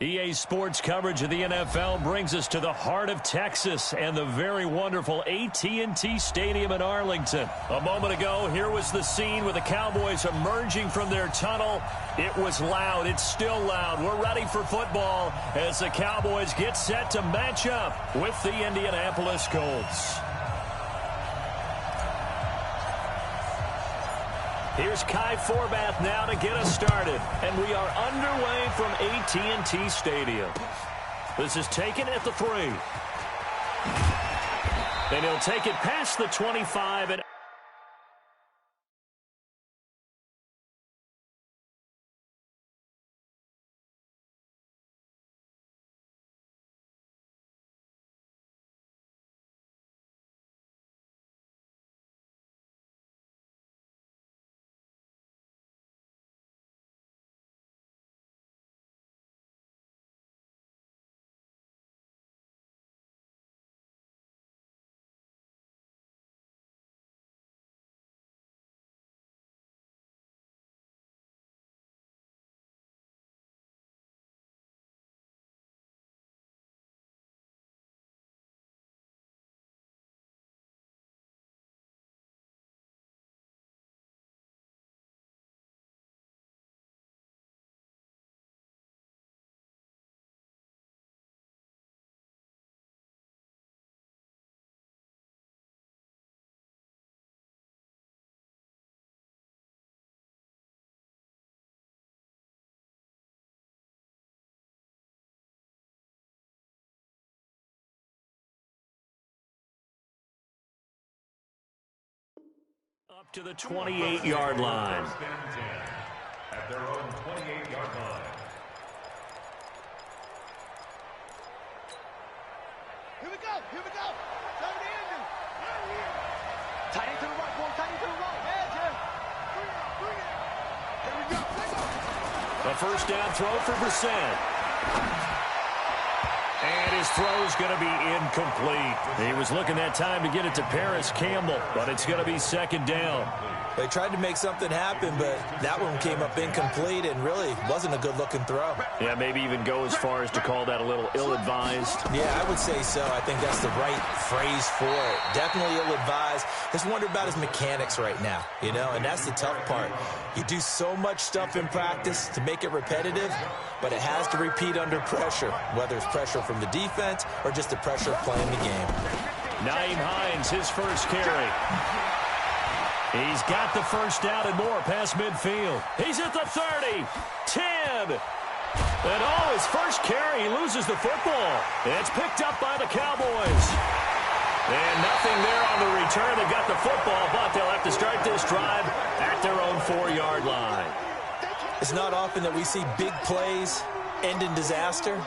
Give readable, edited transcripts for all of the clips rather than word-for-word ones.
EA Sports coverage of the NFL brings us to the heart of Texas and the very wonderful AT&T Stadium in Arlington. A moment ago, here was the scene with the Cowboys emerging from their tunnel. It was loud. It's still loud. We're ready for football as the Cowboys get set to match up with the Indianapolis Colts. Here's Kai Forbath now to get us started. And we are underway from AT&T Stadium. This is taken at the 3. And he'll take it past the 25 and up to the 28-yard line. At their own 28-yard line. Here we go. Third in. Tight end to the right, boy. Tight end to the right. Bring it. There we go. A first down throw for Brissett. And his throw's going to be incomplete. He was looking that time to get it to Paris Campbell, but it's going to be second down. They tried to make something happen, but that one came up incomplete and really wasn't a good-looking throw. Yeah, maybe even go as far as to call that a little ill-advised. Yeah, I would say so. I think that's the right phrase for it. Definitely ill-advised. Just wonder about his mechanics right now, and that's the tough part. You do so much stuff in practice to make it repetitive, but it has to repeat under pressure, whether it's pressure from the defense or just the pressure of playing the game. Naeem Hines, his first carry. He's got the first down and more past midfield. He's at the 30, 10. And his first carry, he loses the football. It's picked up by the Cowboys. And nothing there on the return. They got the football, but they'll have to start this drive at their own 4-yard line. It's not often that we see big plays end in disaster,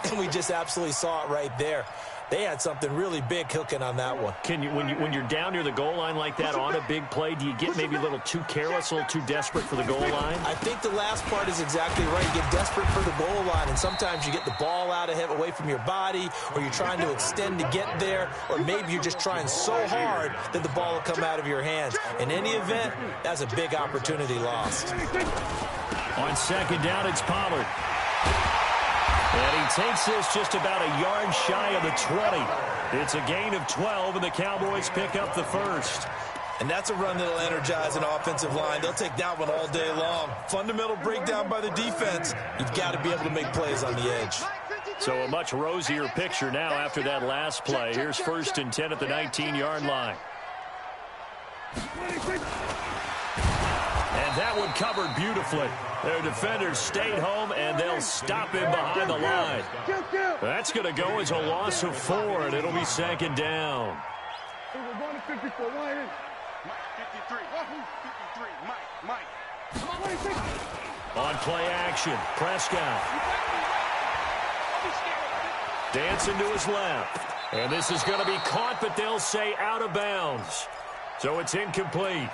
and we just absolutely saw it right there. They had something really big cooking on that one. Can you, when you're down near the goal line like that on a big play, do you get maybe a little too careless, a little too desperate for the goal line? I think the last part is exactly right. You get desperate for the goal line, and sometimes you get the ball out ahead, away from your body, or you're trying to extend to get there, or maybe you're just trying so hard that the ball will come out of your hands. In any event, that's a big opportunity lost. On second down, it's Pollard. And he takes this just about a yard shy of the 20. It's a gain of 12, and the Cowboys pick up the first. And that's a run that'll energize an offensive line. They'll take that one all day long. Fundamental breakdown by the defense. You've got to be able to make plays on the edge. So a much rosier picture now after that last play. Here's first and 10 at the 19-yard line. And that one covered beautifully. Their defenders stayed home, and they'll stop him behind the line. That's going to go as a loss of 4, and it'll be second down. We're going to 54. Why in? Mike, 53. 53. Mike. On play action, Prescott. Dancing to his left. And this is going to be caught, but they'll say out of bounds. So it's incomplete.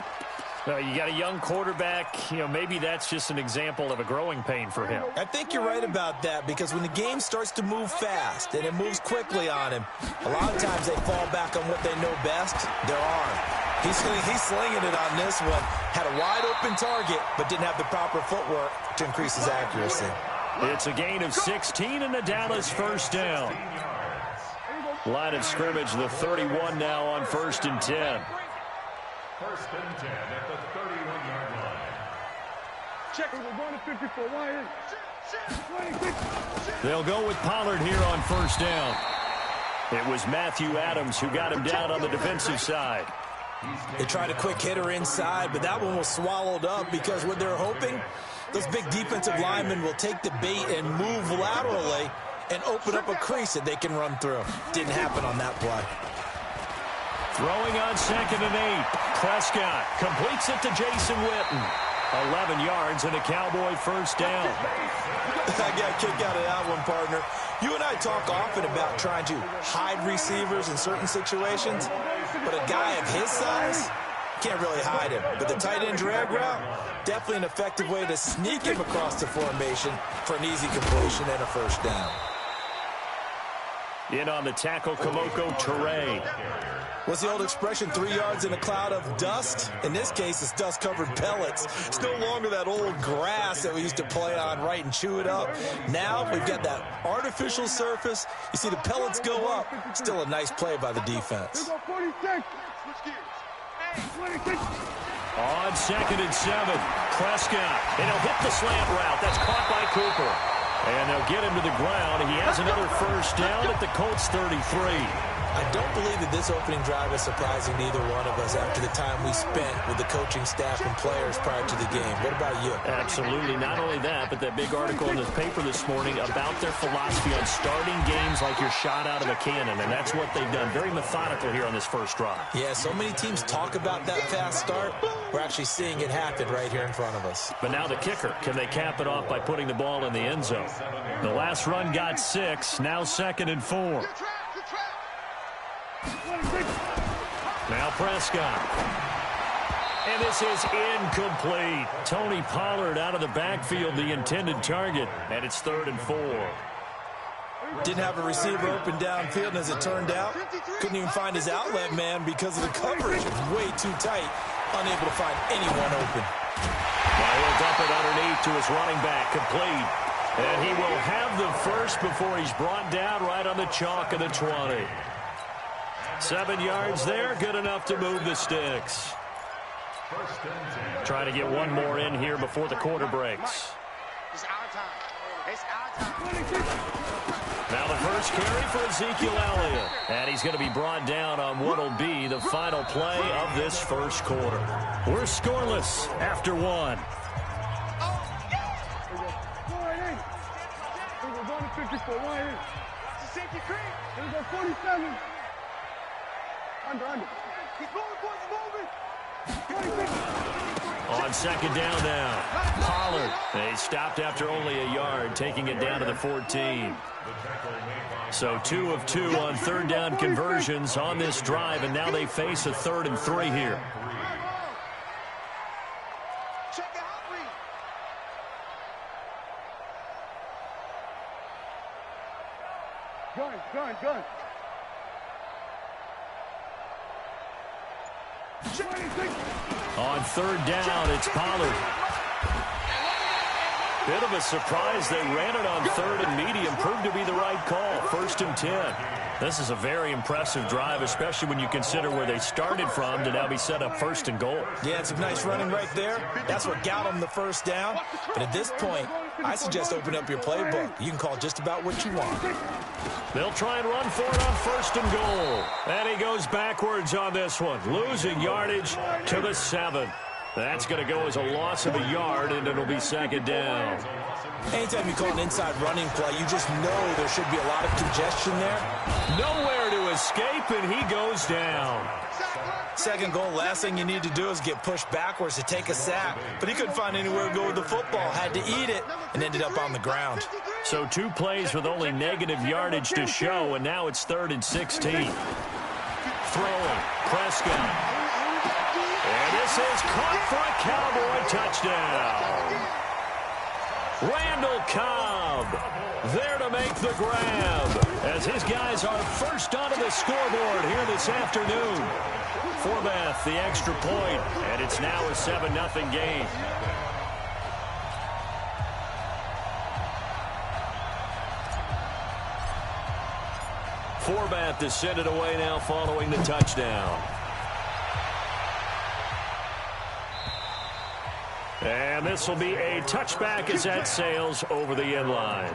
You got a young quarterback, maybe that's just an example of a growing pain for him. I think you're right about that, because when the game starts to move fast and it moves quickly on him, a lot of times they fall back on what they know best, their arm. He's slinging it on this one. Had a wide open target, but didn't have the proper footwork to increase his accuracy. It's a gain of 16 and the Dallas first down. Line of scrimmage, the 31 now on 1st and 10. 1st and 10 at the 31-yard line. Check it. We're going to 54. They'll go with Pollard here on 1st down. It was Matthew Adams who got him down on the defensive side. They tried a quick hitter inside, but that one was swallowed up because what they're hoping, those big defensive linemen will take the bait and move laterally and open up a crease that they can run through. Didn't happen on that play. Throwing on 2nd and 8. Prescott completes it to Jason Witten. 11 yards and a Cowboy first down. I got a kick out of that one, partner. You and I talk often about trying to hide receivers in certain situations, but a guy of his size can't really hide him. But the tight end drag route, definitely an effective way to sneak him across the formation for an easy completion and a first down. In on the tackle, Kamoko Toure. What's the old expression, 3 yards in a cloud of dust? In this case, it's dust-covered pellets. It's no longer that old grass that we used to play on, right, and chew it up. Now we've got that artificial surface. You see the pellets go up. Still a nice play by the defense. On 2nd and 7, Prescott. And he'll hit the slant route. That's caught by Cooper. And they'll get him to the ground. He has another first down at the Colts 33. I don't believe that this opening drive is surprising to either one of us after the time we spent with the coaching staff and players prior to the game. What about you? Absolutely. Not only that, but that big article in the paper this morning about their philosophy on starting games like you're shot out of a cannon, and that's what they've done. Very methodical here on this first drive. Yeah, so many teams talk about that fast start. We're actually seeing it happen right here in front of us. But now the kicker. Can they cap it off by putting the ball in the end zone? The last run got 6. Now 2nd and 4. Now Prescott. And this is incomplete. Tony Pollard out of the backfield, the intended target. And it's 3rd and 4. Didn't have a receiver open downfield, and as it turned out, couldn't even find his outlet man because of the coverage. It was way too tight, unable to find anyone open. Now he'll dump it underneath to his running back, complete. And he will have the first before he's brought down right on the chalk of the 20. 7 yards there, good enough to move the sticks. Trying to get one more in here before the quarter breaks. It's our time. It's our time. Now the first carry for Ezekiel Elliott. And he's going to be brought down on what will be the final play of this first quarter. We're scoreless after 1. We're going to 54. It's a safety creek. We're going 47. Under. He's moving, boys, moving. On 2nd down now, Pollard. They stopped after only a yard, taking it down to the 14. So 2 of 2 on 3rd down conversions on this drive, and now they face a 3rd and 3 here. Check the hot read. Gun. On 3rd down, it's Pollard. Bit of a surprise. They ran it on 3rd and medium. Proved to be the right call. 1st and 10. This is a very impressive drive, especially when you consider where they started from to now be set up 1st and goal. Yeah, it's a nice running right there. That's what got them the first down. But at this point, I suggest open up your playbook. You can call just about what you want. They'll try and run for it on 1st and goal. And he goes backwards on this one, losing yardage to the 7. That's going to go as a loss of a yard, and it'll be 2nd down. Anytime you call an inside running play, you just know there should be a lot of congestion there. Nowhere to escape, and he goes down. 2nd goal, last thing you need to do is get pushed backwards to take a sack. But he couldn't find anywhere to go with the football, had to eat it, and ended up on the ground. So 2 plays with only negative yardage to show, and now it's 3rd and 16. Throwing, Prescott. And this is caught for a Cowboy touchdown. Randall Cobb there to make the grab as his guys are first onto the scoreboard here this afternoon. Forbath, the extra point, and it's now a 7-0 game. Forbath to send it away now following the touchdown. And this will be a touchback as that sails over the end line.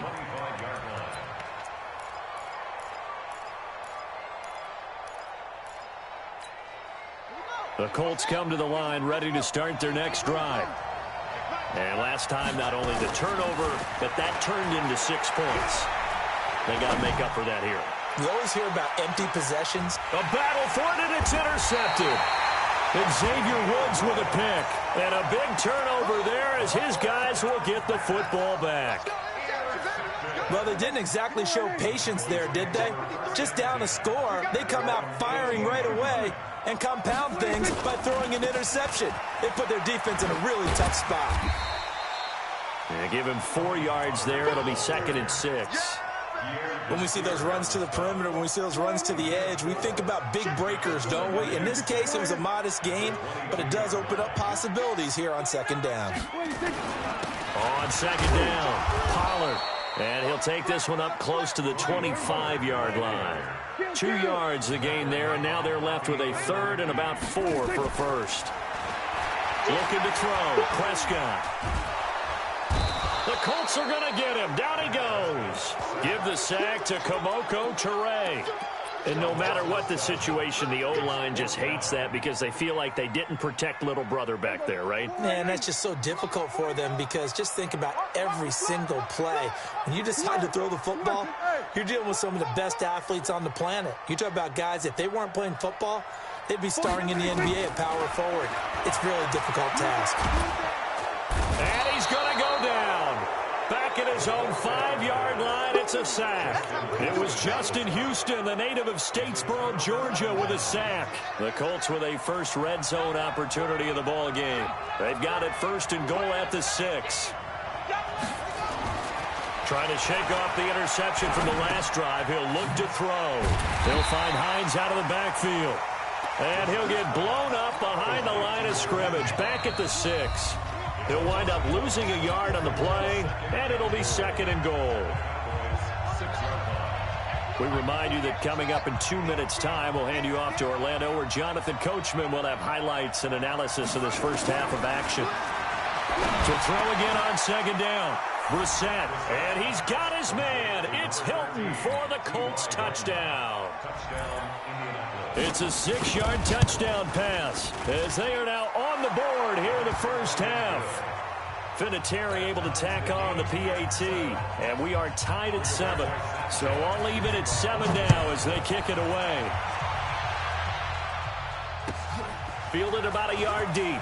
The Colts come to the line ready to start their next drive. And last time, not only the turnover, but that turned into 6 points. They got to make up for that here. You always hear about empty possessions. A battle for it, and it's intercepted. Xavier Woods with a pick. And a big turnover there as his guys will get the football back. Well, they didn't exactly show patience there, did they? Just down a score, they come out firing right away and compound things by throwing an interception. They put their defense in a really tough spot. Yeah, give him 4 yards there. It'll be 2nd and 6. When we see those runs to the perimeter, when we see those runs to the edge, we think about big breakers, don't we? In this case, it was a modest gain, but it does open up possibilities here on 2nd down. On 2nd down, Pollard. And he'll take this one up close to the 25-yard line. 2 yards the gain there, and now they're left with a 3rd and about 4 for a first. Looking to throw, Prescott. The Colts are going to get him. Down he goes. Give the sack to Kamoko Toure. And no matter what the situation, the O-line just hates that because they feel like they didn't protect little brother back there, right? Man, that's just so difficult for them because just think about every single play. When you decide to throw the football, you're dealing with some of the best athletes on the planet. You talk about guys, if they weren't playing football, they'd be starring in the NBA at power forward. It's a really difficult task. And he's going to go down. Back at his own 5-yard line, it's a sack. It was Justin Houston, the native of Statesboro, Georgia, with a sack. The Colts with a first red zone opportunity of the ball game. They've got it 1st and goal at the 6. Trying to shake off the interception from the last drive. He'll look to throw. He'll find Hines out of the backfield. And he'll get blown up behind the line of scrimmage. Back at the 6. He'll wind up losing a yard on the play, and it'll be 2nd and goal. We remind you that coming up in 2 minutes' time, we'll hand you off to Orlando, where Jonathan Coachman will have highlights and analysis of this first half of action. To throw again on 2nd down. Brissett, and he's got his man. It's Hilton for the Colts touchdown. It's a 6-yard touchdown pass as they are now on the board here in the first half. Vinatieri able to tack on the PAT, and we are tied at 7. So all even at 7 now as they kick it away. Fielded about a yard deep.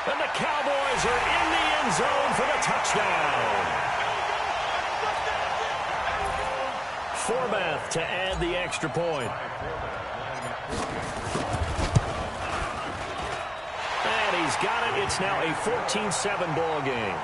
And the Cowboys are in the end zone for the touchdown. Forbath to add the extra point. And he's got it. It's now a 14-7 ball game.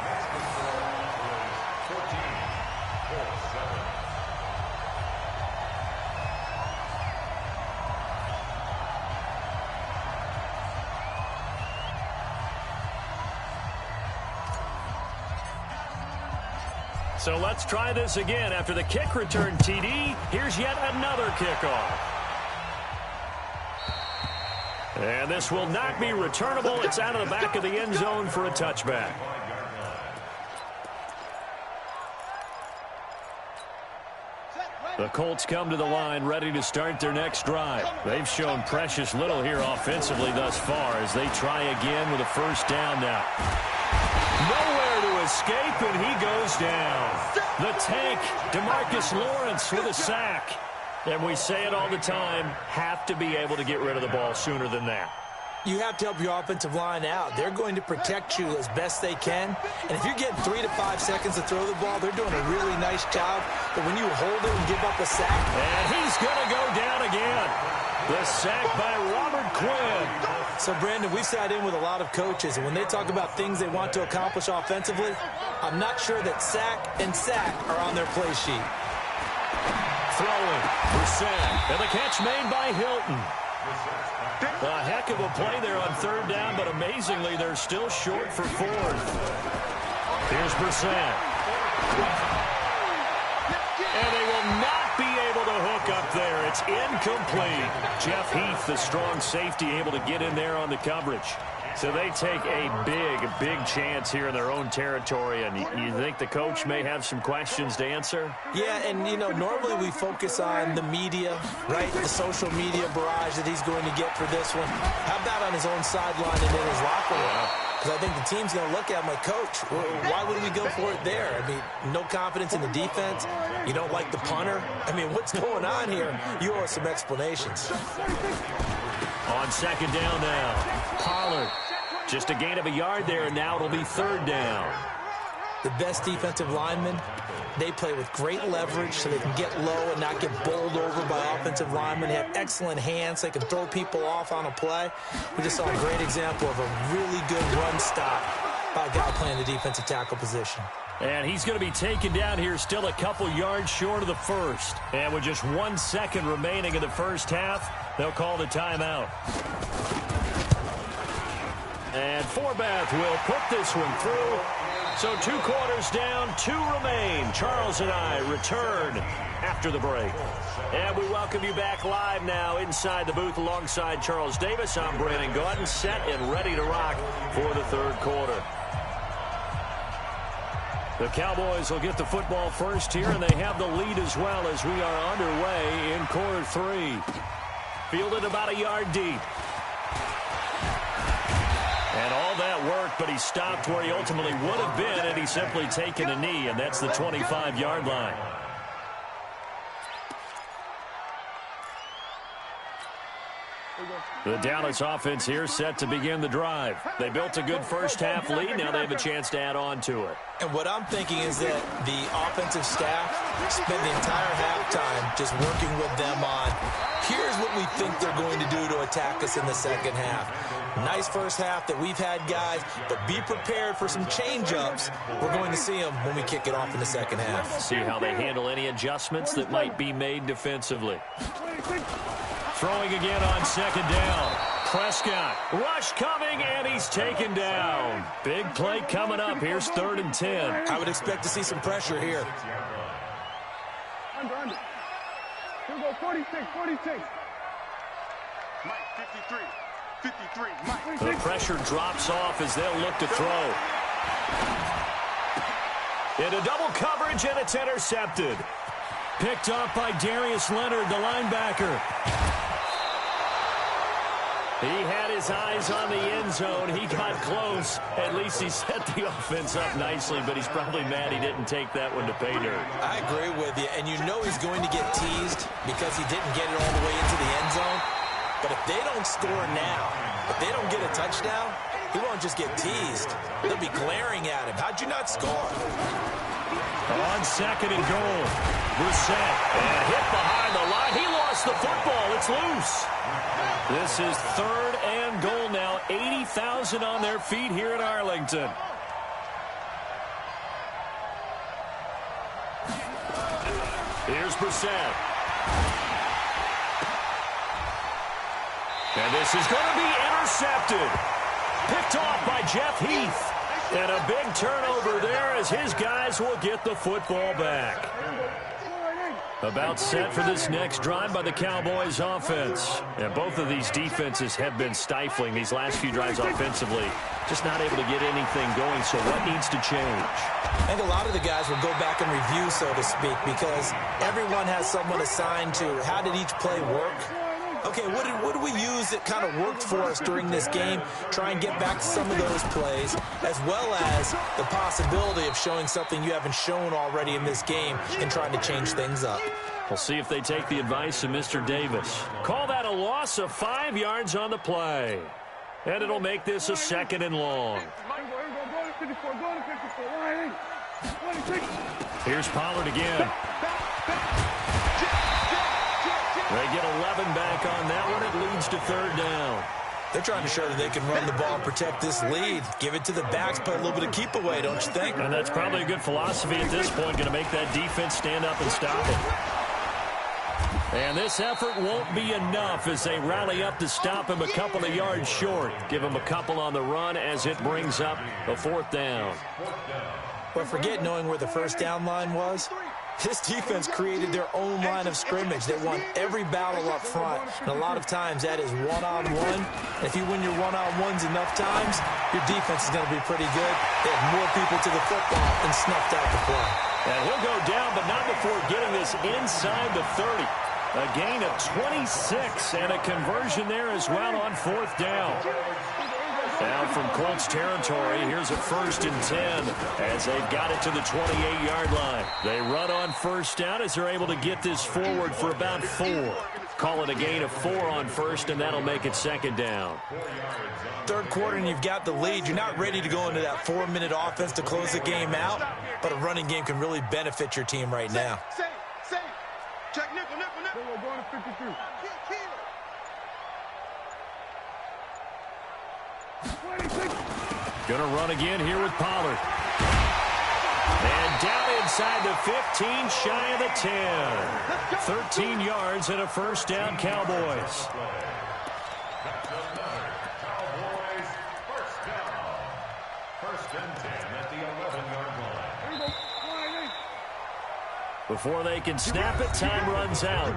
So let's try this again. After the kick return TD, here's yet another kickoff. And this will not be returnable. It's out of the back of the end zone for a touchback. The Colts come to the line ready to start their next drive. They've shown precious little here offensively thus far as they try again with a first down now. Nowhere to escape, and he goes down. The tank, DeMarcus Lawrence with a sack. And we say it all the time, have to be able to get rid of the ball sooner than that. You have to help your offensive line out. They're going to protect you as best they can. And if you're getting 3 to 5 seconds to throw the ball, they're doing a really nice job. But when you hold it and give up a sack. And he's going to go down again. The sack by Robert Quinn. So, Brandon, we've sat in with a lot of coaches, and when they talk about things they want to accomplish offensively, I'm not sure that sack and sack are on their play sheet. Throwing, Brissett, and the catch made by Hilton. A heck of a play there on third down, but amazingly, they're still short for fourth. Here's Brissett. And they will not be able to hook up there. It's incomplete. Jeff Heath, the strong safety, able to get in there on the coverage. So they take a big chance here in their own territory, and you think the coach may have some questions to answer? Yeah, and, you know, normally we focus on the media, right, the social media barrage that he's going to get for this one. How about on his own sideline and in his locker room? Because I think the team's going to look at him like, Coach, why would we go for it there? I mean, no confidence in the defense. You don't like the punter. I mean, what's going on here? You owe us some explanations. On second down now, Pollard. Just a gain of a yard there, and now it'll be third down. The best defensive linemen, they play with great leverage so they can get low and not get bowled over by offensive linemen. They have excellent hands. They can throw people off on a play. We just saw a great example of a really good run stop by a guy playing the defensive tackle position. And he's going to be taken down here, still a couple yards short of the first. And with just 1 second remaining in the first half, they'll call the timeout. And Forbath will put this one through. So 2 quarters down, 2 remain. Charles and I return after the break. And we welcome you back live now inside the booth alongside Charles Davis. I'm Brandon Gaudin, set and ready to rock for the third quarter. The Cowboys will get the football first here, and they have the lead as well as we are underway in quarter 3. Fielded about a yard deep. And all that work, but he stopped where he ultimately would have been, and he's simply taken a knee, and that's the 25-yard line. The Dallas offense here set to begin the drive. They built a good first-half lead. Now they have a chance to add on to it. And what I'm thinking is that the offensive staff spent the entire halftime just working with them on, here's what we think they're going to do to attack us in the second half. Nice first half that we've had, guys, but be prepared for some change-ups. We're going to see them when we kick it off in the second half. See how they handle any adjustments that might be made defensively. Throwing again on second down. Prescott, rush coming, and he's taken down. Big play coming up. Here's 3rd and 10. I would expect to see some pressure here. Under. Here we go, 46. Mike, 53, Mike. The pressure drops off as they'll look to throw. Into double coverage, and it's intercepted. Picked up by Darius Leonard, the linebacker. He had his eyes on the end zone. He got close. At least he set the offense up nicely, but he's probably mad he didn't take that one to pay dirt. I agree with you, and you know he's going to get teased because he didn't get it all the way into the end zone. But if they don't score now, if they don't get a touchdown, he won't just get teased. They'll be glaring at him. How'd you not score? On second and goal, Brissett, and hit behind the line. He lost the football. It's loose. This is 3rd and goal now. 80,000 on their feet here in Arlington. Here's Brissett. And this is going to be intercepted. Picked off by Jeff Heath. And a big turnover there as his guys will get the football back. About set for this next drive by the Cowboys offense. And both of these defenses have been stifling these last few drives offensively. Just not able to get anything going, so what needs to change? I think a lot of the guys will go back and review, so to speak, because everyone has someone assigned to how did each play work. Okay, what did we use that kind of worked for us during this game? Try and get back to some of those plays, as well as the possibility of showing something you haven't shown already in this game and trying to change things up. We'll see if they take the advice of Mr. Davis. Call that a loss of 5 yards on the play. And it'll make this a 2nd and long. Here's Pollard again. They get 11 back on that one. It leads to 3rd down. They're trying to show that they can run the ball and protect this lead. Give it to the backs, play a little bit of keep away, don't you think? And that's probably a good philosophy at this point. Going to make that defense stand up and stop it. And this effort won't be enough as they rally up to stop him a couple of yards short. Give him a couple on the run as it brings up a 4th down. But forget knowing where the first down line was. This defense created their own line of scrimmage. They won every battle up front. And a lot of times that is one-on-one. If you win your one-on-ones enough times, your defense is going to be pretty good. They have more people to the football and snuffed out the play. And he'll go down, but not before getting this inside the 30. A gain of 26 and a conversion there as well on 4th down. Now from Colts territory, here's a 1st and 10 as they've got it to the 28-yard line. They run on 1st down as they're able to get this forward for about 4. Call it a gain of 4 on 1st, and that'll make it 2nd down. 3rd quarter, and you've got the lead. You're not ready to go into that 4-minute offense to close the game out, but a running game can really benefit your team right now. Check nickel. We're going to 52. Going to run again here with Pollard. And down inside the 15, shy of the 10. 13 yards and a 1st down, Cowboys. Cowboys, 1st down. 1st and 10 at the 11-yard line. Before they can snap it, time runs out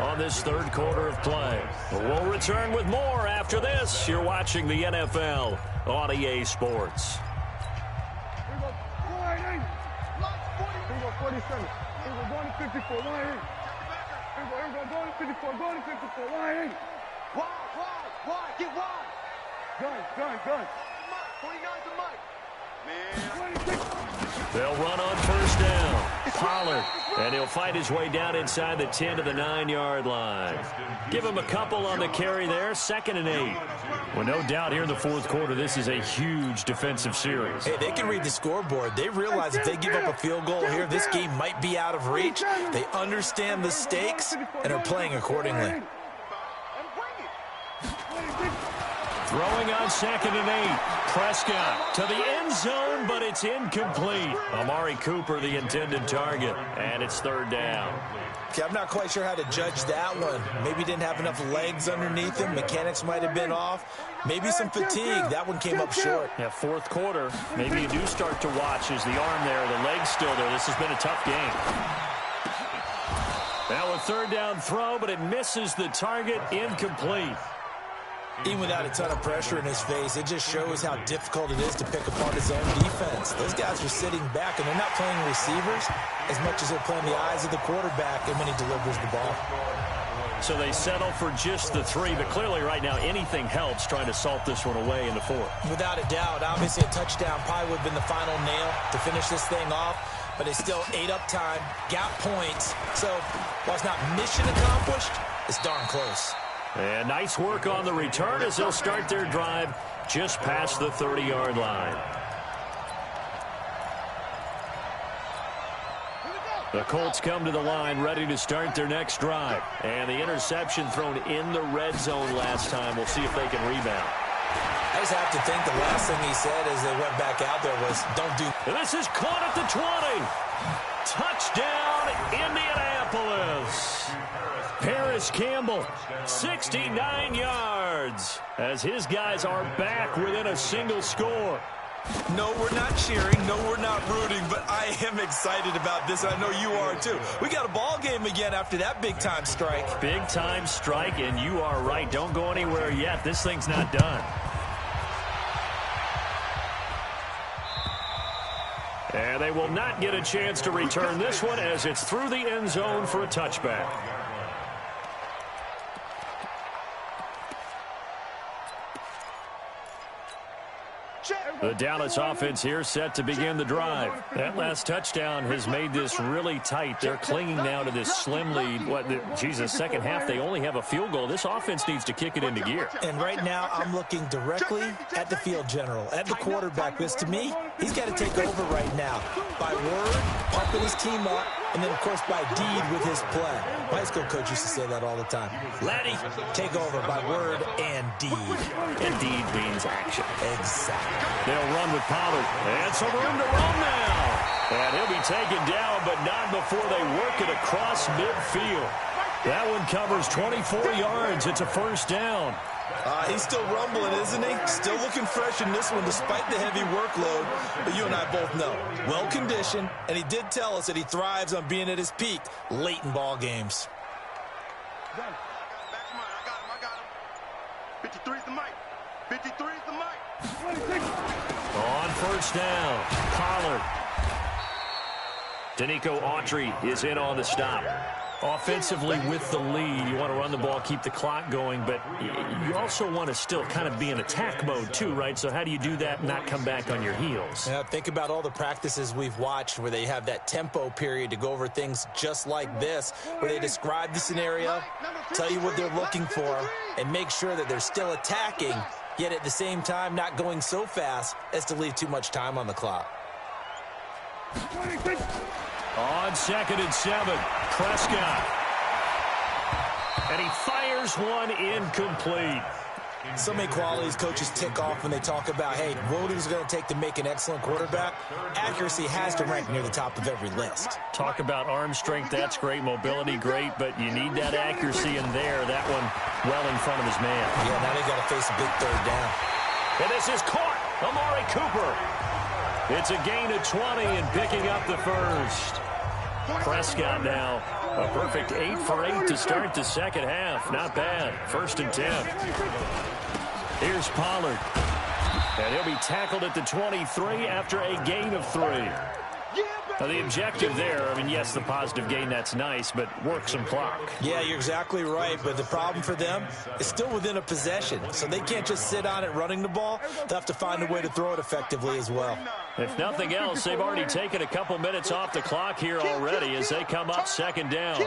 on this 3rd quarter of play. But we'll return with more after this. You're watching the NFL on EA Sports. 47. We're going to 54. We're going to 54. Going to 54. Wide. Get wide. Gun. 49's the mic. Man. They'll run on 1st down. Pollard. And he'll fight his way down inside the 10 to the 9-yard line. Give him a couple on the carry there. 2nd and 8. Well, no doubt here in the 4th quarter, this is a huge defensive series. Hey, they can read the scoreboard. They realize if they give up a field goal here, this game might be out of reach. They understand the stakes and are playing accordingly. Throwing on 2nd and 8. Prescott to the end zone, but it's incomplete. Amari Cooper, the intended target, and it's 3rd down. Okay, I'm not quite sure how to judge that one. Maybe didn't have enough legs underneath him. Mechanics might have been off. Maybe some fatigue. That one came up short. Yeah, 4th quarter. Maybe you do start to watch as the arm there, the leg's still there. This has been a tough game. Now a 3rd down throw, but it misses the target, incomplete. Even without a ton of pressure in his face, it just shows how difficult it is to pick apart his own defense. Those guys are sitting back, and they're not playing receivers as much as they're playing the eyes of the quarterback and when he delivers the ball. So they settle for just the 3, but clearly right now anything helps trying to salt this one away in the 4th. Without a doubt, obviously a touchdown probably would have been the final nail to finish this thing off, but they still ate up time, got points. So while it's not mission accomplished, it's darn close. And nice work on the return as they'll start their drive just past the 30-yard line. The Colts come to the line ready to start their next drive. And the interception thrown in the red zone last time. We'll see if they can rebound. I just have to think the last thing he said as they went back out there was, don't do... And this is caught at the 20. Touchdown, Indianapolis. Paris Campbell, 69 yards, as his guys are back within a single score. No, we're not cheering. No, we're not rooting, but I am excited about this. I know you are, too. We got a ball game again after that big-time strike. Big-time strike, and you are right. Don't go anywhere yet. This thing's not done. And they will not get a chance to return this one as it's through the end zone for a touchback. The Dallas offense here set to begin the drive. That last touchdown has made this really tight. They're clinging now to this slim lead. Second half, they only have a field goal. This offense needs to kick it into gear. And right now, I'm looking directly at the field general, at the quarterback. Because to me, he's got to take over right now. By word, pumping his team up, and then, of course, by deed with his play. My high school coach used to say that all the time. Laddie, take over by word and deed. And deed means action. Exactly. They'll run with Pollard. And some room to roam now. And he'll be taken down, but not before they work it across midfield. That one covers 24 yards. It's a first down. He's still rumbling, isn't he? Still looking fresh in this one despite the heavy workload. But you and I both know, well-conditioned, and he did tell us that he thrives on being at his peak late in ball games. I got him. 53's the mic. 53's the mic. On first down, Pollard. Danico Autry is in on the stop. Offensively with the lead, you want to run the ball, keep the clock going, but you also want to still kind of be in attack mode too, right? So how do you do that and not come back on your heels? Yeah, think about all the practices we've watched where they have that tempo period to go over things just like this, where they describe the scenario, tell you what they're looking for, and make sure that they're still attacking, yet at the same time not going so fast as to leave too much time on the clock. On 2nd and 7, Prescott. And he fires one incomplete. So many qualities coaches tick off when they talk about, hey, what is it going to take to make an excellent quarterback? Accuracy has to rank near the top of every list. Talk about arm strength, that's great. Mobility, great. But you need that accuracy in there. That one well in front of his man. Yeah, now they got to face a big third down. And this is caught. Amari Cooper. It's a gain of 20 and picking up the first. Prescott now a perfect 8 for 8 to start the second half. Not bad. 1st and 10. Here's Pollard. And he'll be tackled at the 23 after a gain of 3. Now the objective there, I mean, yes, the positive gain, that's nice, but work some clock. Yeah, you're exactly right, but the problem for them is still within a possession, so they can't just sit on it running the ball. They'll have to find a way to throw it effectively as well. If nothing else, they've already taken a couple minutes off the clock here already as they come up 2nd down.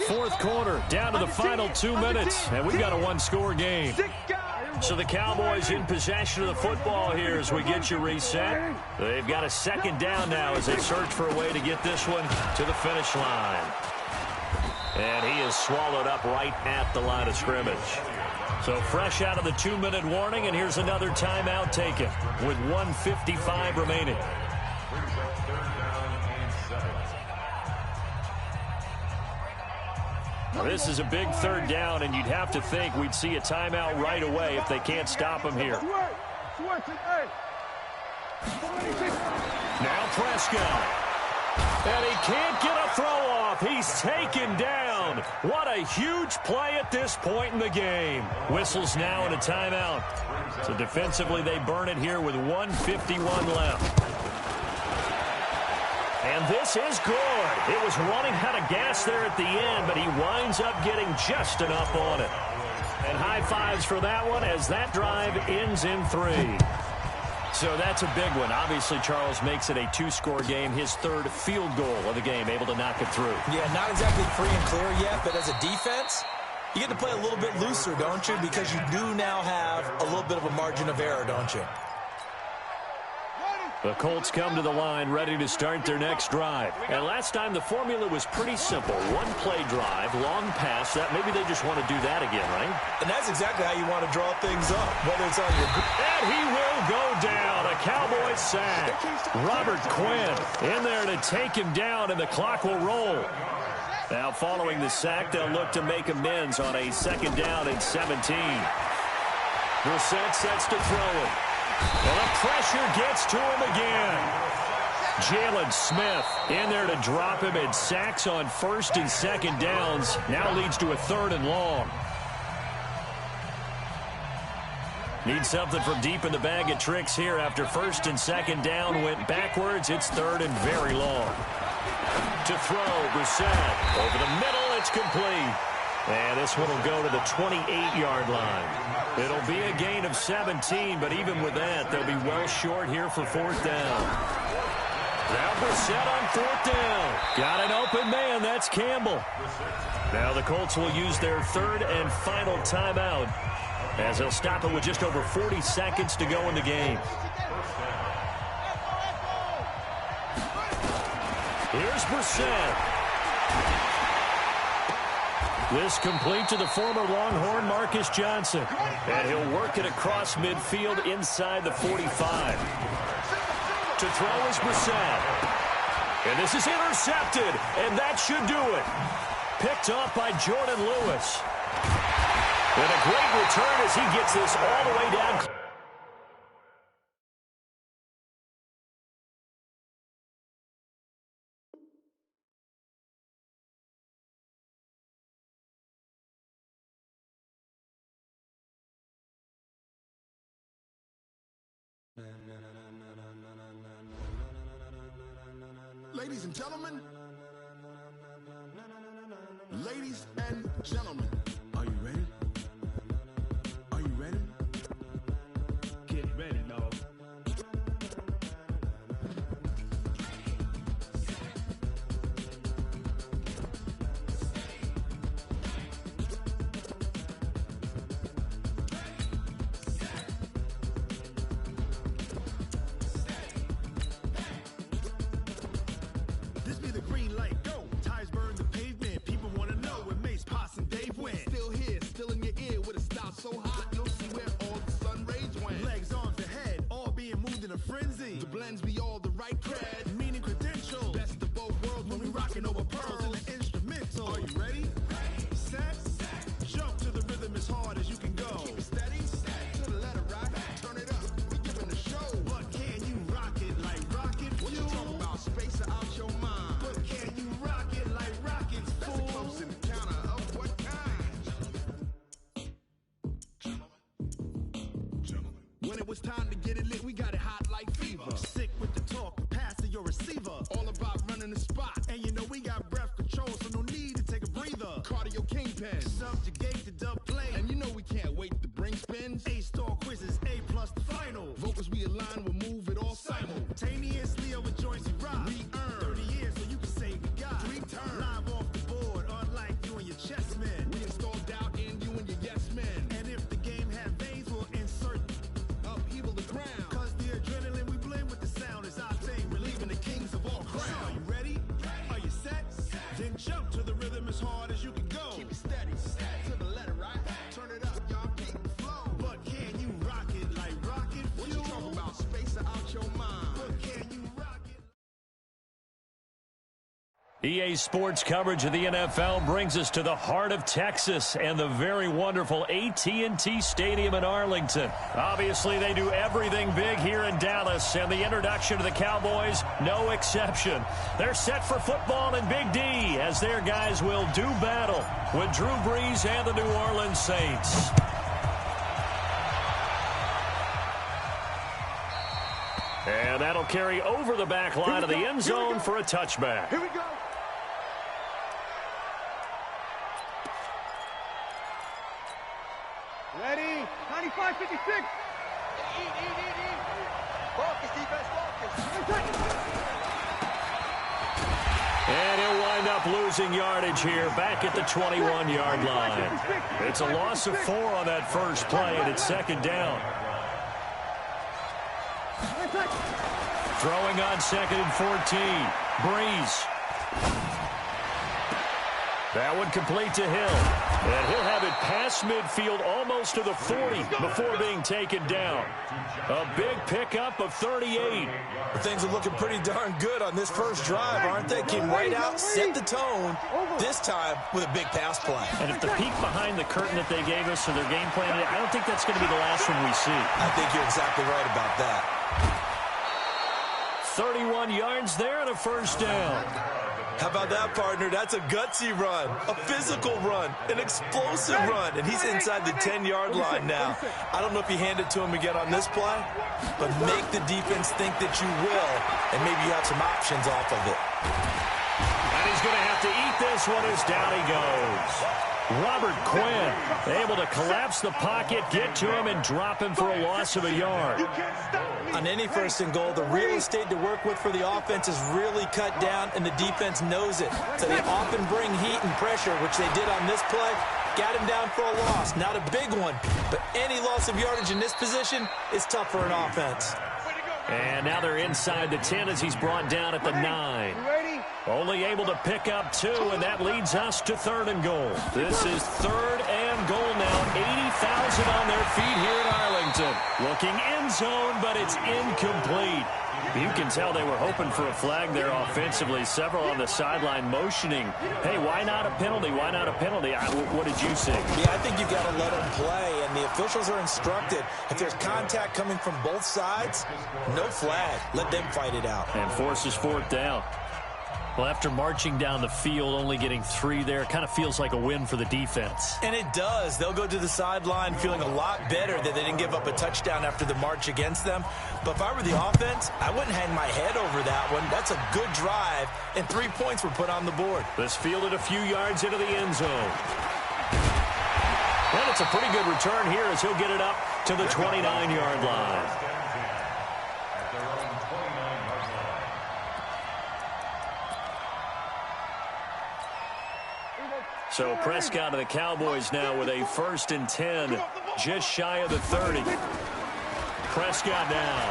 4th quarter, down to the final 2 minutes, and we've got a one-score game. So the Cowboys in possession of the football here as we get you reset. They've got a 2nd down now as they search for a way to get this one to the finish line. And he is swallowed up right at the line of scrimmage. So fresh out of the 2-minute warning, and here's another timeout taken with 1:55 remaining. Now, this is a big 3rd down, and you'd have to think we'd see a timeout right away if they can't stop him here. Now Prescott. And he can't get a throw off. He's taken down. What a huge play at this point in the game. Whistles now and a timeout. So defensively they burn it here with 1:51 left. And this is good. It was running out of gas there at the end, but he winds up getting just enough on it. And high fives for that one as that drive ends in 3. So that's a big one. Obviously, Charles makes it a 2-score game. His 3rd field goal of the game, able to knock it through. Yeah, not exactly free and clear yet, but as a defense, you get to play a little bit looser, don't you? Because you do now have a little bit of a margin of error, don't you? The Colts come to the line ready to start their next drive. And last time the formula was pretty simple. 1-play drive, long pass. That maybe they just want to do that again, right? And that's exactly how you want to draw things up, whether it's on your... And he will go down. A Cowboy sack. Robert Quinn in there to take him down, and the clock will roll. Now following the sack, they'll look to make amends on a 2nd down and 17. Brissett sets to throw it. And the pressure gets to him again. Jalen Smith in there to drop him, and sacks on 1st and 2nd downs. Now leads to a 3rd and long. Need something from deep in the bag of tricks here after 1st and 2nd down went backwards. It's 3rd and very long. To throw, Brissett. Over the middle, it's complete. And this one will go to the 28-yard line. It'll be a gain of 17, but even with that, they'll be well short here for 4th down. Now Brissett on 4th down. Got an open man. That's Campbell. Now the Colts will use their 3rd and final timeout as they'll stop it with just over 40 seconds to go in the game. Here's Brissett. This complete to the former Longhorn Marcus Johnson. And he'll work it across midfield inside the 45. To throw is Brissett. And this is intercepted, and that should do it. picked off by Jordan Lewis. And a great return as he gets this all the way down. Ladies and gentlemen, are you ready? Are you ready? Get ready, dog. This be the green light, go. Tires burn the pavement. People want to know where Mace, Potts, and Dave went. Still here, still in your ear with a style so hot, you'll see where all the sun rays went. Legs, arms, the head, all being moved in a frenzy. The blends be all the right cred, meaning credentials. Best of both worlds when we rocking over pearls in the instrumental. Are you ready? Set, jump to the rhythm as hard as you can go. Keep it steady, to the letter right, turn it up, we giving the show. But can you rock it like rocket fuel? What you talking about, space out your mind? But can you rock it like rockets, fool? That's a close encounter of what kind? Gentlemen. When it was time to get it lit, we got it hot like fever. Sick with the talk, pass to your receiver. All about running the spot. And you know we got breath control, so no need to take a breather. Cardio kingpin, subjugate the dub play. And you know we can't wait to bring spins. A-star quizzes, A+ the final. Vocals we align, we'll move it all simultaneously over joints we rock. We earn 30 years so you can say we got 3 turns. Live off the board, unlike you and your chess men. We install doubt in you and your yes men. And if the game had veins, we'll insert upheaval the ground. Cause the adrenaline we blend with the sound is our thing, relieving the kings of all crowns. Are you ready? Are you set? Then jump to the rhythm as hard as you can go. Keep it steady, to the letter right. Turn it up, y'all keep the flow. But can you rock it like rocket fuel? What you talking about, space out your mind? But can you rock it? EA Sports coverage of the NFL brings us to the heart of Texas and the very wonderful AT&T Stadium in Arlington. Obviously, they do everything big here in Dallas, and the introduction to the Cowboys, no exception. They're set for football in Big D as their guys will do battle with Drew Brees and the New Orleans Saints. And that'll carry over the back line of the end zone for a touchback. Here we go. Ready? 95, 56. Eat. Focus, defense, focus. And he'll wind up losing yardage here back at the 21-yard line. It's a loss of 4 on that first play, and it's second down. Throwing on 2nd and 14. Brees. That one complete to Hill. And he'll have it past midfield almost to the 40 before being taken down. A big pickup of 38. Things are looking pretty darn good on this first drive, aren't they? Came right out, set the tone, this time with a big pass play. And if the peek behind the curtain that they gave us or their game plan, I don't think that's going to be the last one we see. I think you're exactly right about that. 31 yards there and a first down. How about that, partner? That's a gutsy run, a physical run, an explosive run, and he's inside the 10-yard line now. I don't know if you hand it to him again on this play, but make the defense think that you will, and maybe you have some options off of it. And he's going to have to eat this one as down he goes. Robert Quinn able to collapse the pocket, get to him, and drop him for a loss of a yard. On any first and goal, the real estate to work with for the offense is really cut down, and the defense knows it. So they often bring heat and pressure, which they did on this play. Got him down for a loss. Not a big one, but any loss of yardage in this position is tough for an offense. And now they're inside the 10 as he's brought down at the 9. Only able to pick up 2, and that leads us to 3rd and goal. This is 3rd and goal now. 80,000 on their feet here in Arlington. Looking end zone, but it's incomplete. You can tell they were hoping for a flag there offensively. Several on the sideline motioning, hey, why not a penalty? Why not a penalty? What did you see? Yeah, I think you've got to let them play, and the officials are instructed, if there's contact coming from both sides, no flag. Let them fight it out. And forces fourth down. Well, after marching down the field, only getting 3 there, kind of feels like a win for the defense. And it does. They'll go to the sideline feeling a lot better that they didn't give up a touchdown after the march against them. But if I were the offense, I wouldn't hang my head over that one. That's a good drive, and 3 points were put on the board. This fielded a few yards into the end zone. And it's a pretty good return here as he'll get it up to the 29-yard line. So Prescott and the Cowboys now with a 1st and 10, just shy of the 30. Prescott now.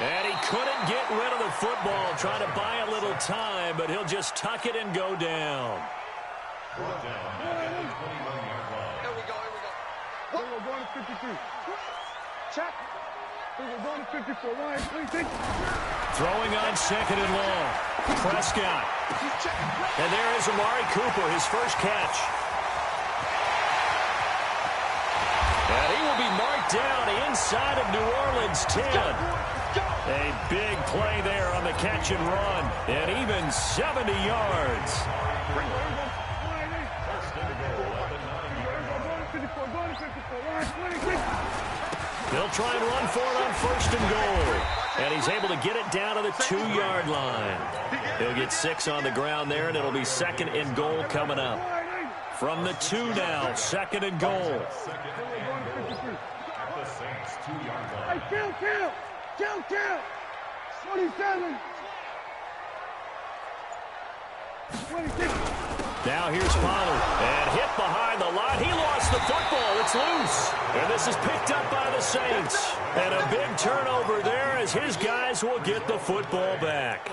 And he couldn't get rid of the football, trying to buy a little time, but he'll just tuck it and go down. Here we go. We're going to 53. Check. We're going to 54. Throwing on 2nd and long. Prescott. And there is Amari Cooper, his first catch. And he will be marked down inside of New Orleans 10. A big play there on the catch and run. And even 70 yards. They'll try and run for it on 1st and goal. And he's able to get it down to the 2-yard line. He'll get 6 on the ground there, and it'll be 2nd and goal coming up. From the 2 now, 2nd and goal. Hey, kill. 27. 26. Now here's Pollard, and hit behind the line. He lost the football. It's loose. And this is picked up by the Saints. And a big turnover there as his guys will get the football back.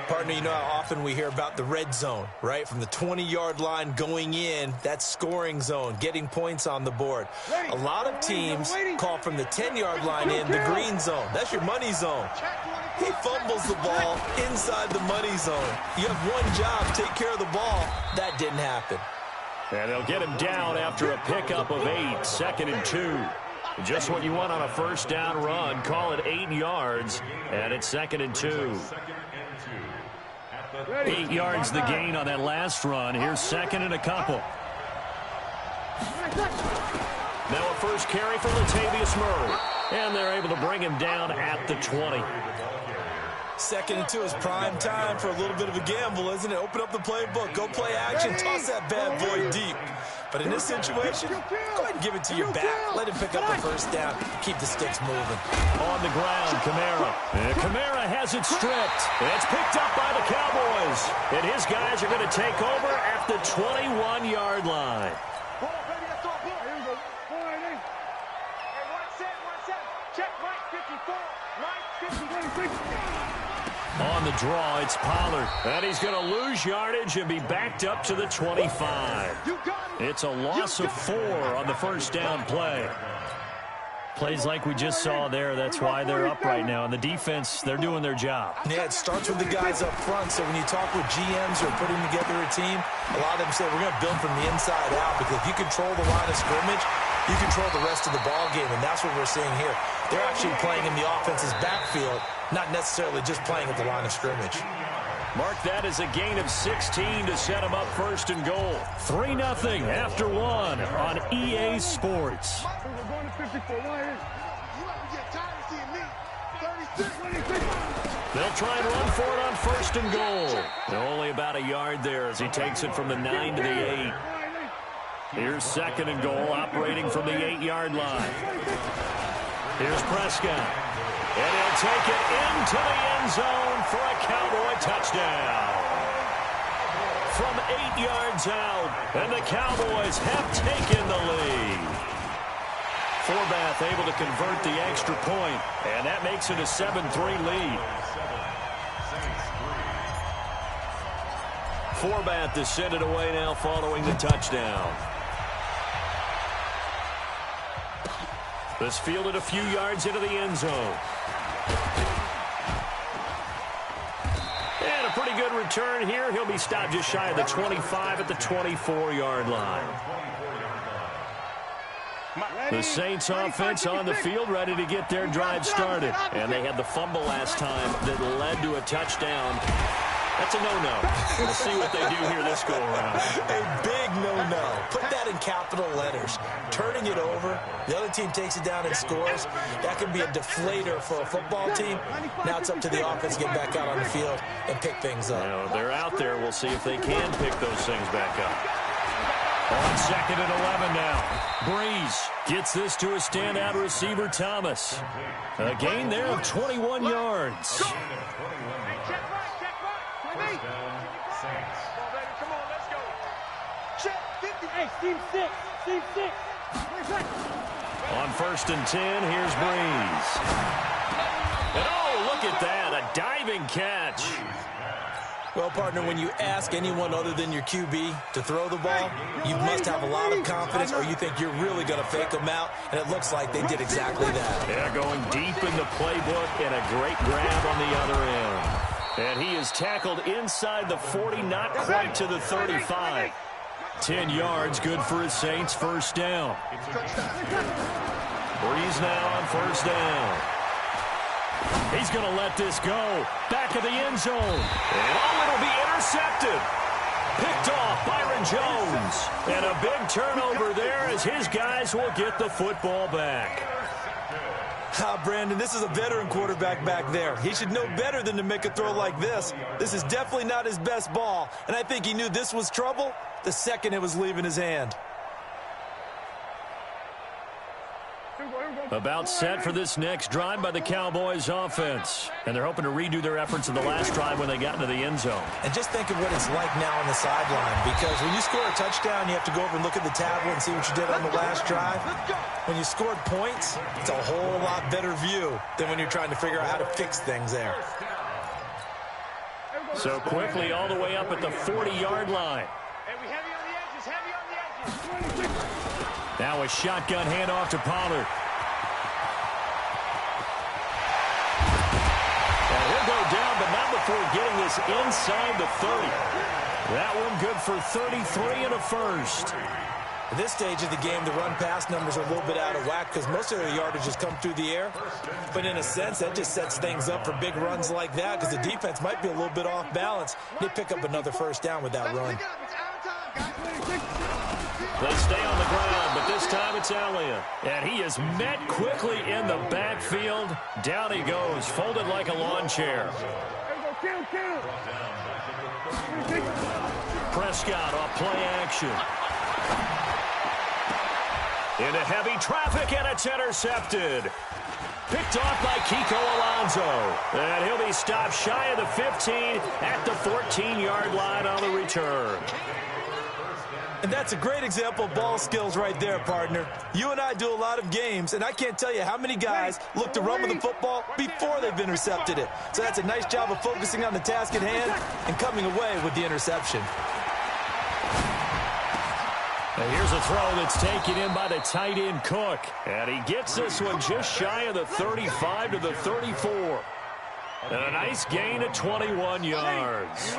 Partner, you know how often we hear about the red zone, right? From the 20-yard line going in, that's scoring zone, getting points on the board. A lot of teams call from the 10-yard line in the green zone. That's your money zone. He fumbles the ball inside the money zone. You have one job, take care of the ball. That didn't happen. And they'll get him down after a pickup of 8, 2nd and 2. Just what you want on a 1st down run. Call it 8 yards, and it's 2nd and 2. 8 yards the gain on that last run. Here's 2nd and a couple. Now a first carry for Latavius Murray. And they're able to bring him down at the 20. 2nd and 2 is prime time for a little bit of a gamble, isn't it? Open up the playbook, go play action, toss that bad boy deep. But in this situation, go ahead and give it to your back. Let him pick up the 1st down. Keep the sticks moving. On the ground, Kamara. And Kamara has it stripped. It's picked up by the Cowboys. And his guys are going to take over at the 21-yard line. On the draw, it's Pollard. And he's going to lose yardage and be backed up to the 25. It's a loss of 4 on the 1st down play. Plays like we just saw there, that's why they're up right now. And the defense, they're doing their job. Yeah, it starts with the guys up front. So when you talk with GMs who are putting together a team, a lot of them say we're going to build from the inside out, because if you control the line of scrimmage, you control the rest of the ball game, and that's what we're seeing here. They're actually playing in the offense's backfield, not necessarily just playing at the line of scrimmage. Mark that as a gain of 16 to set them up 1st and goal. 3-0 after 1 on EA Sports. They'll try and run for it on 1st and goal. They're only about a yard there as he takes it from the 9 to the 8. Here's 2nd and goal, operating from the 8-yard line. Here's Prescott. And he'll take it into the end zone for a Cowboy touchdown. From 8 yards out, and the Cowboys have taken the lead. Forbath able to convert the extra point, and that makes it a 7-3 lead. Forbath to send it away now following the touchdown. This fielded a few yards into the end zone. And a pretty good return here. He'll be stopped just shy of the 25 at the 24-yard line. The Saints offense on the field, ready to get their drive started. And they had the fumble last time that led to a touchdown. That's a no-no. We'll see what they do here this go-around. A big no-no. Put that in capital letters. Turning it over, the other team takes it down and scores. That can be a deflator for a football team. Now it's up to the offense to get back out on the field and pick things up. Now, they're out there. We'll see if they can pick those things back up. On 2nd and 11 now. Breeze gets this to a standout receiver, Thomas. A gain there of 21 yards. First down, Saints. Come on, let's go. Check 50. Hey, Team 6. Team 6. On 1st and 10, here's Breeze. And oh, look at that, a diving catch. Well, partner, when you ask anyone other than your QB to throw the ball, you must have a lot of confidence or you think you're really going to fake them out, and it looks like they did exactly that. Yeah, going deep in the playbook and a great grab on the other end. And he is tackled inside the 40, not quite to the 35. 10 yards, good for his Saints, first down. Breeze now on first down. He's going to let this go. Back of the end zone. And oh, it'll be intercepted. Picked off Byron Jones. And a big turnover there as his guys will get the football back. Brandon, this is a veteran quarterback back there. He should know better than to make a throw like this. This is definitely not his best ball, and I think he knew this was trouble the second it was leaving his hand. About set for this next drive by the Cowboys offense. And they're hoping to redo their efforts in the last drive when they got into the end zone. And just think of what it's like now on the sideline, because when you score a touchdown, you have to go over and look at the tablet and see what you did on the last drive. When you scored points, it's a whole lot better view than when you're trying to figure out how to fix things there. So quickly all the way up at the 40-yard line. Heavy on the edges, heavy on the edges. Now a shotgun handoff to Pollard. And he'll go down, but not before getting this inside the 30. That one good for 33 and a first. At this stage of the game, the run-pass numbers are a little bit out of whack because most of their yardage has come through the air. But in a sense, that just sets things up for big runs like that because the defense might be a little bit off balance. They pick up another first down with that run. They stay on the ground, but this time it's Elliott. And he is met quickly in the backfield. Down he goes, folded like a lawn chair. Prescott off play action. Into heavy traffic, and it's intercepted. Picked off by Kiko Alonso. And he'll be stopped shy of the 15 at the 14-yard line on the return. And that's a great example of ball skills right there, partner. You and I do a lot of games, and I can't tell you how many guys look to run with the football before they've intercepted it. So that's a nice job of focusing on the task at hand and coming away with the interception. And here's a throw that's taken in by the tight end Cook. And he gets this one just shy of the 35 to the 34. And a nice gain of 21 yards.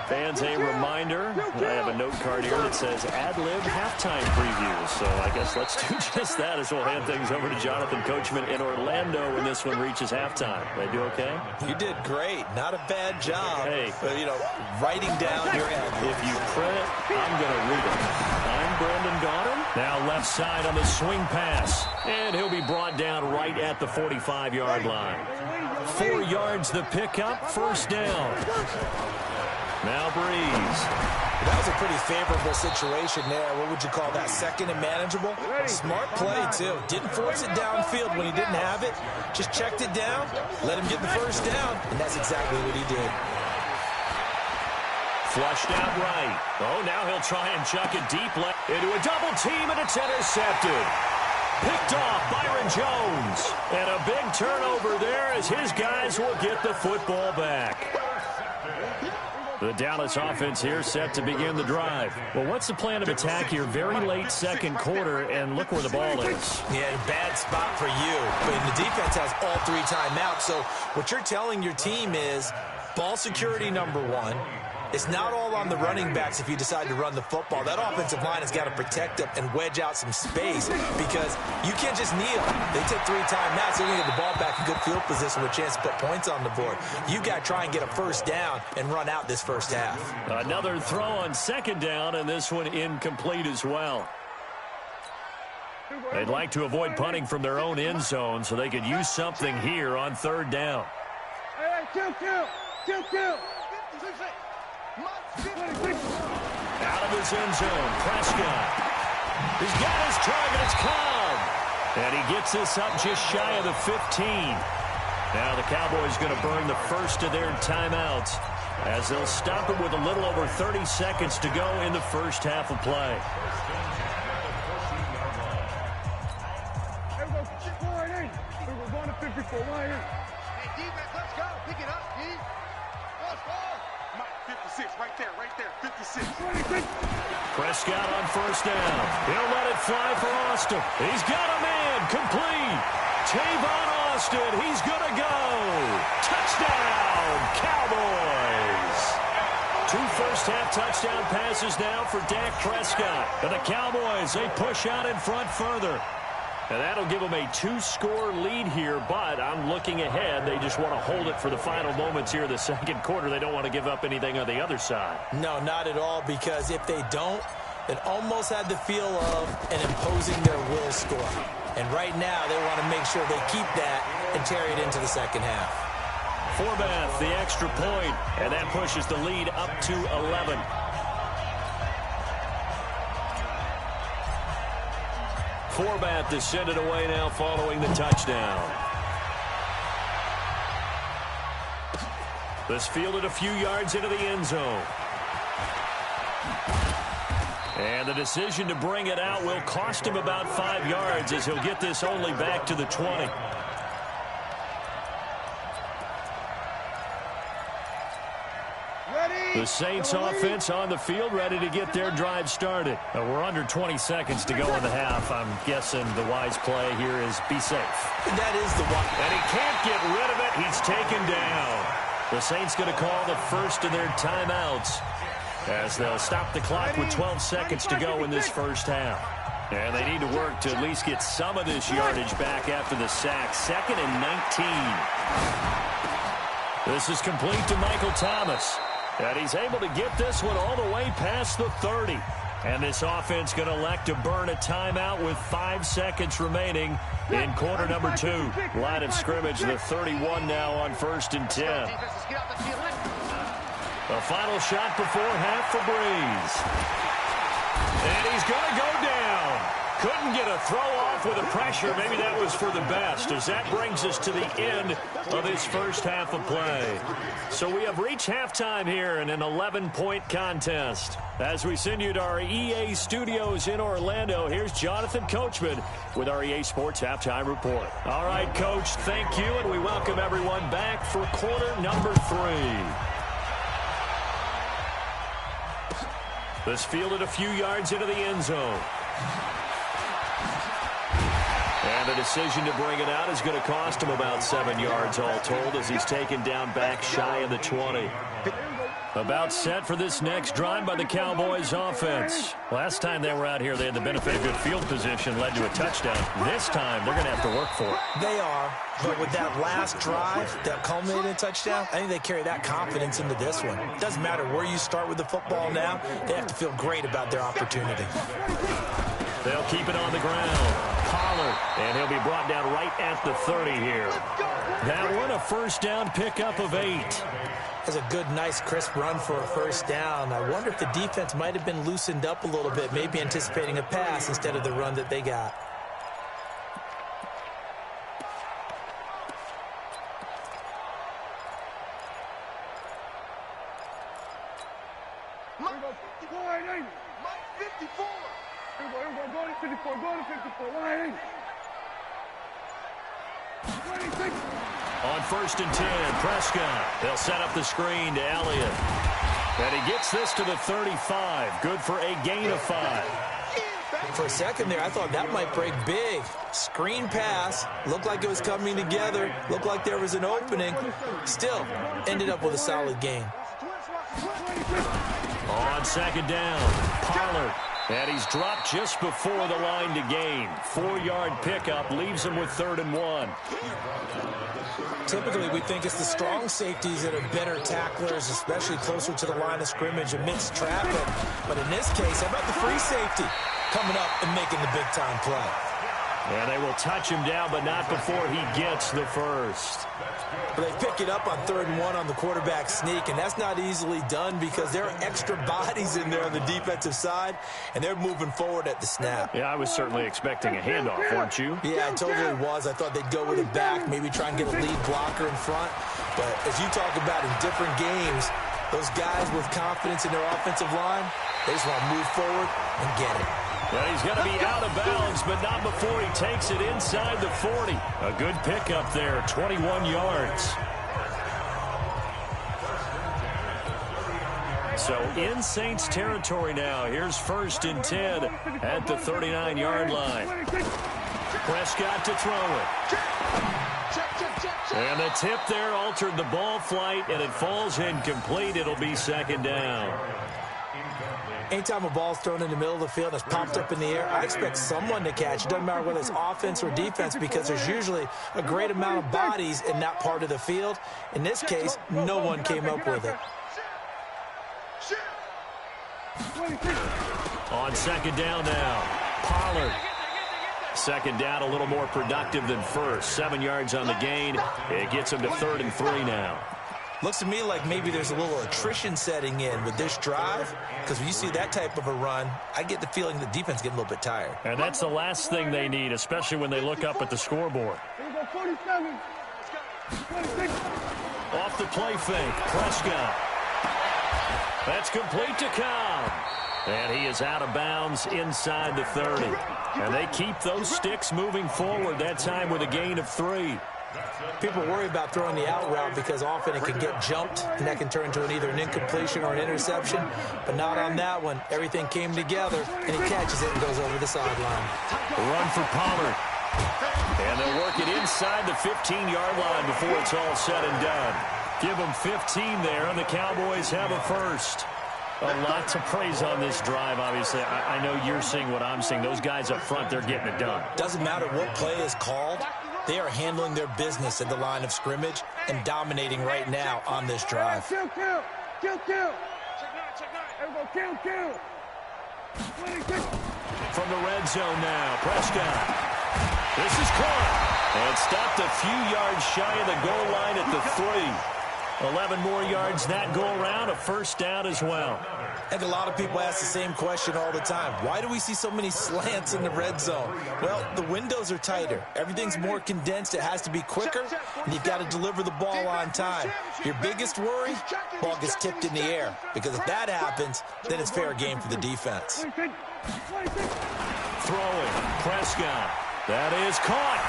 Fans, a reminder, I have a note card here that says ad-lib halftime previews. So I guess let's do just that as we'll hand things over to Jonathan Coachman in Orlando when this one reaches halftime. They do okay? You did great. Not a bad job. Hey. But, you know, writing down your ad. If you print it, I'm going to read it. I'm Brandon Gaudin. Now left side on the swing pass. And he'll be brought down right at the 45-yard line. 4 yards the pickup, first down. Now Breeze. That was a pretty favorable situation there. What would you call that? Second and manageable? Smart play, too. Didn't force it downfield when he didn't have it. Just checked it down, let him get the first down, and that's exactly what he did. Flushed out right. Oh, now he'll try and chuck it deep left into a double team, and it's intercepted. Picked off Byron Jones. And a big turnover there as his guys will get the football back. The Dallas offense here set to begin the drive. Well, what's the plan of attack here? Very late second quarter, and look where the ball is. Yeah, bad spot for you. But the defense has all 3 timeouts. So what you're telling your team is ball security number 1. It's not all on the running backs if you decide to run the football. That offensive line has got to protect them and wedge out some space because you can't just kneel. They take 3 timeouts. They're going to get the ball back in good field position with a chance to put points on the board. You got to try and get a first down and run out this first half. Another throw on second down, and this one incomplete as well. They'd like to avoid punting from their own end zone so they could use something here on third down. Hey, kill. Out of his end zone, Prescott. He's got his target, it's Cobb. And he gets this up just shy of the 15. Now the Cowboys going to burn the first of their timeouts as they'll stop it with a little over 30 seconds to go in the first half of play. We're going to 54. Hey, defense, let's go. Pick it up, D. Let's go. 56, right there, 56. Prescott on first down. He'll let it fly for Austin. He's got a man, complete. Tavon Austin, he's going to go. Touchdown, Cowboys. 2 first-half touchdown passes now for Dak Prescott. And the Cowboys, they push out in front further. And that'll give them a 2-score lead here, but I'm looking ahead. They just want to hold it for the final moments here in the second quarter. They don't want to give up anything on the other side. No, not at all, because if they don't, it almost had the feel of an imposing their will score. And right now, they want to make sure they keep that and carry it into the second half. Forbath, the extra point, and that pushes the lead up to 11. Forbath is sent it away now following the touchdown. This fielded a few yards into the end zone. And the decision to bring it out will cost him about 5 yards as he'll get this only back to the 20. The Saints offense on the field, ready to get their drive started. We're under 20 seconds to go in the half. I'm guessing the wise play here is be safe. That is the one. And he can't get rid of it. He's taken down. The Saints going to call the first of their timeouts as they'll stop the clock with 12 seconds to go in this first half. And they need to work to at least get some of this yardage back after the sack. 2nd and 19. This is complete to Michael Thomas. And he's able to get this one all the way past the 30. And this offense going to elect to burn a timeout with 5 seconds remaining in quarter number 2. Line of scrimmage, the 31 now on 1st and 10. The final shot before half for Breeze. And he's going to go down. Couldn't get a throw off with the pressure. Maybe that was for the best, as that brings us to the end of this first half of play. So we have reached halftime here in an 11-point contest. As we send you to our EA studios in Orlando, here's Jonathan Coachman with our EA Sports Halftime Report. All right, Coach, thank you, and we welcome everyone back for quarter number 3. This fielded a few yards into the end zone. And the decision to bring it out is going to cost him about 7 yards all told as he's taken down back shy of the 20. About set for this next drive by the Cowboys offense. Last time they were out here, they had the benefit of good field position, led to a touchdown. This time, they're going to have to work for it. They are, but with that last drive that culminated in a touchdown, I think they carry that confidence into this one. It doesn't matter where you start with the football now, they have to feel great about their opportunity. They'll keep it on the ground. Pollard, and he'll be brought down right at the 30 here. That one, a first down pickup of 8. That's a good, nice, crisp run for a first down. I wonder if the defense might have been loosened up a little bit, maybe anticipating a pass instead of the run that they got. Mike 54. Go to 54. Go to 54. Line. 26. On 1st and 10, Prescott. They'll set up the screen to Elliott. And he gets this to the 35. Good for a gain of 5. For a second there, I thought that might break big. Screen pass. Looked like it was coming together. Looked like there was an opening. Still, ended up with a solid gain. On second down, Pollard. And he's dropped just before the line to gain. 4-yard pickup leaves him with 3rd and 1. Typically, we think it's the strong safeties that are better tacklers, especially closer to the line of scrimmage amidst traffic. But in this case, how about the free safety coming up and making the big-time play? And they will touch him down, but not before he gets the first. But they pick it up on 3rd and 1 on the quarterback sneak, and that's not easily done because there are extra bodies in there on the defensive side, and they're moving forward at the snap. Yeah, I was certainly expecting a handoff, weren't you? Yeah, I totally was. I thought they'd go with it back, maybe try and get a lead blocker in front. But as you talk about in different games, those guys with confidence in their offensive line, they just want to move forward and get it. And he's going to be out of bounds, but not before he takes it inside the 40. A good pickup there, 21 yards. So in Saints territory now. Here's 1st and 10 at the 39-yard line. Prescott to throw it. And the tip there altered the ball flight, and it falls incomplete. It'll be 2nd down. Anytime a ball's thrown in the middle of the field and it's popped up in the air, I expect someone to catch. It doesn't matter whether it's offense or defense because there's usually a great amount of bodies in that part of the field. In this case, no one came up with it. On 2nd down now, Pollard. 2nd down, a little more productive than first. 7 yards on the gain. It gets him to 3rd and 3 now. Looks to me like maybe there's a little attrition setting in with this drive, because when you see that type of a run, I get the feeling the defense getting a little bit tired. And that's the last thing they need, especially when they look up at the scoreboard. Off the play fake, Prescott. That's complete to Cobb. And he is out of bounds inside the 30. And they keep those sticks moving forward, that time with a gain of 3. People worry about throwing the out route because often it can get jumped, and that can turn into either an incompletion or an interception. But not on that one. Everything came together, and he catches it and goes over the sideline. Run for Pollard. And they'll work it inside the 15-yard line before it's all said and done. Give them 15 there, and the Cowboys have a first. A lot to praise on this drive, obviously. I know you're seeing what I'm seeing. Those guys up front, they're getting it done. Doesn't matter what play is called. They are handling their business at the line of scrimmage and dominating right now on this drive. Kill. Everyone kill. From the red zone now, Prescott. This is caught. And stopped a few yards shy of the goal line at the 3. 11 more yards that go around, a first down as well. And a lot of people ask the same question all the time. Why do we see so many slants in the red zone? Well, the windows are tighter. Everything's more condensed. It has to be quicker, and you've got to deliver the ball on time. Your biggest worry, ball gets tipped in the air, because if that happens, then it's fair game for the defense. Throwing, Prescott. That is caught.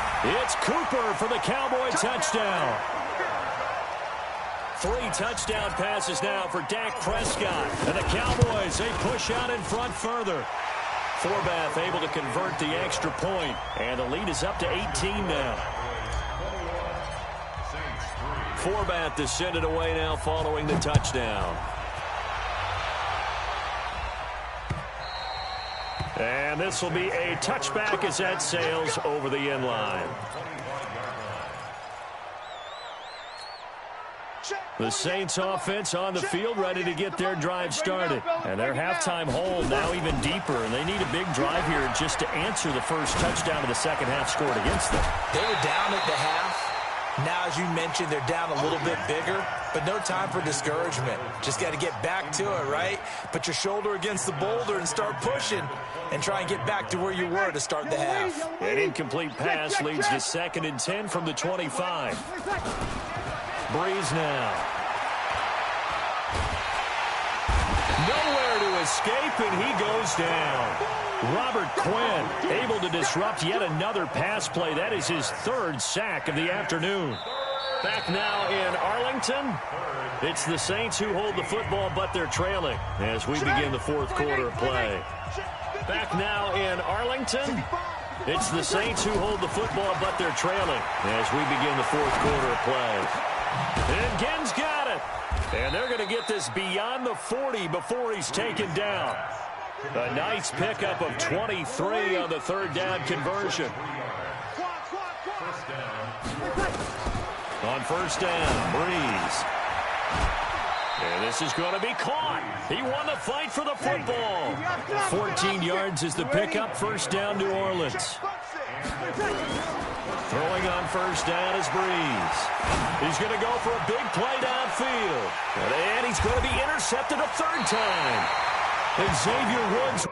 It's Cooper for the Cowboy touchdown. 3 touchdown passes now for Dak Prescott. And the Cowboys, they push out in front further. Forbath able to convert the extra point. And the lead is up to 18 now. Forbath to send it away now following the touchdown. And this will be a touchback as that sails over the end line. The Saints offense on the field ready to get their drive started. And their halftime hole now even deeper. And they need a big drive here just to answer the first touchdown of the second half scored against them. They were down at the half. Now, as you mentioned, they're down a little bit bigger, but no time for discouragement. Just got to get back to it, right? Put your shoulder against the boulder and start pushing and try and get back to where you were to start the half. An incomplete pass leads to 2nd and 10 from the 25. Breeze now. Nowhere to escape, and he goes down. Robert Quinn able to disrupt yet another pass play. That is his 3rd sack of the afternoon. Back now in Arlington. It's the Saints who hold the football, but they're trailing as we begin the fourth quarter of play. Back now in Arlington. It's the Saints who hold the football, but they're trailing as we begin the fourth quarter of play. And Ginn's got it. And they're going to get this beyond the 40 before he's taken down. A nice pickup of 23 on the third down conversion. On first down, Breeze. And this is going to be caught. He won the fight for the football. 14 yards is the pickup. First down, New Orleans. Throwing on first down is Breeze. He's going to go for a big play downfield. And he's going to be intercepted a third time. And Xavier Woods